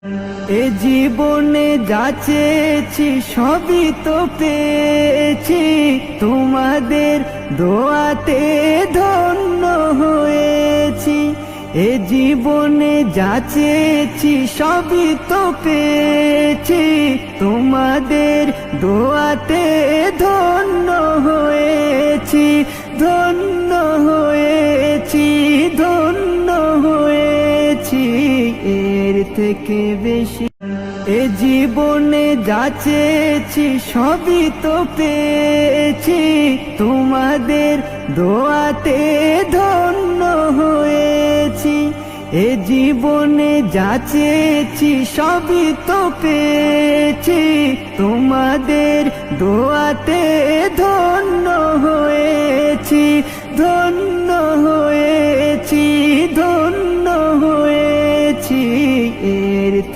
এ জীবনে যা চেয়েছি সবই তো পেয়েছি, তোমাদের দোয়াতে ধন্য হয়েছি। এ জীবনে যা চেয়েছি সবই তো পেয়েছি, তোমাদের দোয়াতে ধন্য হয়েছি, ধন্য হয়েছি, ধন্য হয়েছি। এর থেকে বেশি এ জীবনে যা চেয়েছি সবই তো পেয়েছি, তোমাদের দোয়াতে ধন্য হয়েছি। এ জীবনে যা চেয়েছি সবই তো পেয়েছি, তোমাদের দোয়াতে ধন্য হয়েছি, ধন্য হয়েছি, ধন্য